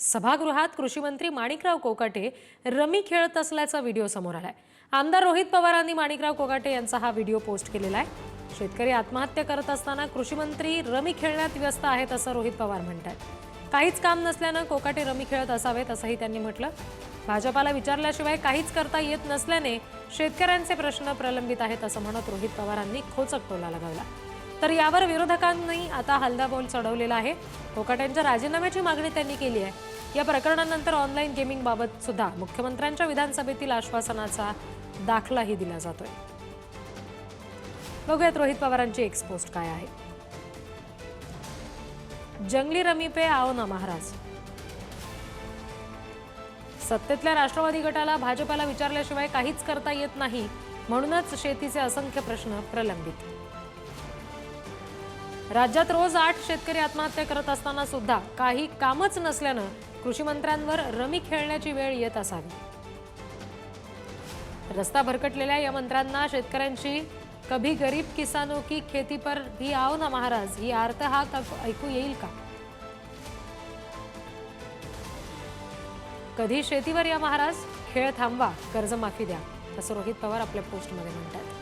सभागृहात कृषी मंत्री माणिकराव कोकाटे रमी खेळत असल्याचा व्हिडिओ समोर आलाय। आमदार रोहित पवारांनी माणिकराव कोकाटे यांचा हा व्हिडिओ पोस्ट केलेला आहे। शेतकरी आत्महत्या करत असताना कृषी मंत्री रमी खेळण्यात व्यस्त आहेत असं रोहित पवार म्हणतात। काहीच काम नसल्याने कोकाटे रमी खेळत असावेत असंही त्यांनी म्हटलं। भाजपाला विचारल्याशिवाय काहीच करता येत नसल्याने शेतकऱ्यांचे प्रश्न प्रलंबित आहेत असं म्हणत रोहित पवारांनी खोचक टोला लगावला। तर यावर विरोधकांनी आता हल्लाबोल चढवलेला आहे। कोकाटेंच्या राजीनाम्याची मागणी त्यांनी केली आहे। या प्रकरणानंतर ऑनलाईन गेमिंग बाबत सुद्धा मुख्यमंत्र्यांच्या विधानसभेतील आश्वासनाचा दाखलाही दिला जातोय। बघूयात रोहित पवारांची एक पोस्ट काय आहे। जंगली रमी पे आओ ना महाराज। सत्तेतल्या राष्ट्रवादी गटाला भाजपाला विचारल्याशिवाय काहीच करता येत नाही, म्हणूनच शेतीचे असंख्य प्रश्न प्रलंबित। राज्यात रोज 8 शेतकरी आत्महत्या करत असताना सुद्धा काही कामच नसल्याने कृषी मंत्र्यांवर रमी खेळण्याची वेळ येत असावी। रस्ता भरकटलेल्या या मंत्र्यांना शेतकऱ्यांची कभी गरीब किसानों की खेती पर भी आओ ना महाराज ही आर्तहात ऐकू येईल का? कधी शेतीवर या महाराज, खेळ थांबवा, कर्जमाफी द्या असं रोहित पवार आपल्या पोस्टमध्ये म्हणतात।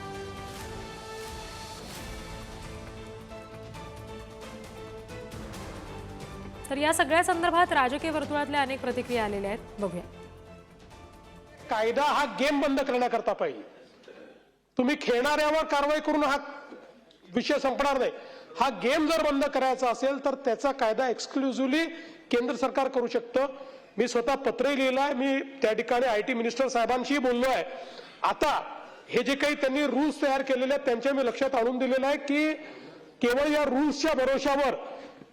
तर या सगळ्या संदर्भात राजकीय वर्तुळातल्या अनेक प्रतिक्रिया आलेल्या आहेत, बघूया। कायदा हा गेम बंद करण्याकरता पाहिजे। तुम्ही खेळणाऱ्यावर कारवाई करून हा विषय संपणार नाही। हा गेम जर बंद करायचा असेल तर त्याचा कायदा एक्सक्लुझिव्हली केंद्र सरकार करू शकतं। मी स्वतः पत्रही लिहिलंय, मी त्या ठिकाणी IT मिनिस्टर साहेबांशी बोललो आहे। आता हे जे काही त्यांनी रूल्स तयार केलेले आहेत त्यांच्या मी लक्षात आणून दिलेलं आहे की केवळ या रूल्सच्या भरोशावर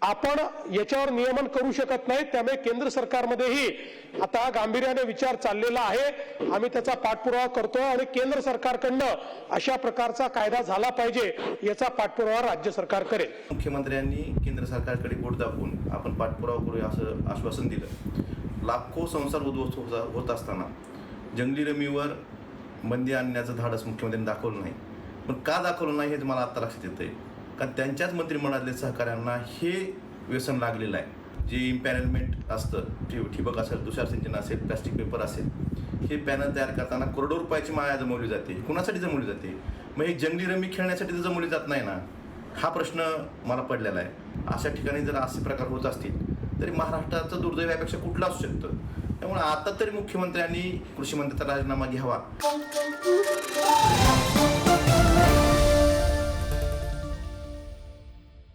आपण याच्यावर नियमन करू शकत नाही। त्यामुळे केंद्र सरकारमध्येही आता गांभीर्याने विचार चाललेला आहे। आम्ही त्याचा पाठपुरावा करतोय आणि केंद्र सरकारकडनं अशा प्रकारचा कायदा झाला पाहिजे याचा पाठपुरावा राज्य सरकार करेल। मुख्यमंत्र्यांनी केंद्र सरकारकडे बोट दाखवून आपण पाठपुरावा करूया असं आश्वासन दिलं। लाखो संसार उद्ध्वस्त होत असताना जंगली रमीवर बंदी आणण्याचं धाडस मुख्यमंत्र्यांनी दाखवलं नाही। पण का दाखवलं नाही हे मला आता लक्षात येतंय, कारण त्यांच्याच मंत्रिमंडळातल्या सहकाऱ्यांना हे व्यसन लागलेलं आहे। जे इम्पॅनलमेंट असतं, ठिबक असेल, तुषार सिंचन असेल, प्लास्टिक पेपर असेल, हे पॅनल तयार करताना करोडो रुपयाची माया जमवली जाते। कुणासाठी जमवली जाते? मग हे जंगली रमी खेळण्यासाठी तर जमवली जात नाही ना, हा प्रश्न मला पडलेला आहे। अशा ठिकाणी जर असे प्रकार होत असतील तरी महाराष्ट्राचं दुर्दैव यापेक्षा कुठलं असू शकतं। त्यामुळे आता तरी मुख्यमंत्र्यांनी कृषी मंत्र्यांचा राजीनामा घ्यावा।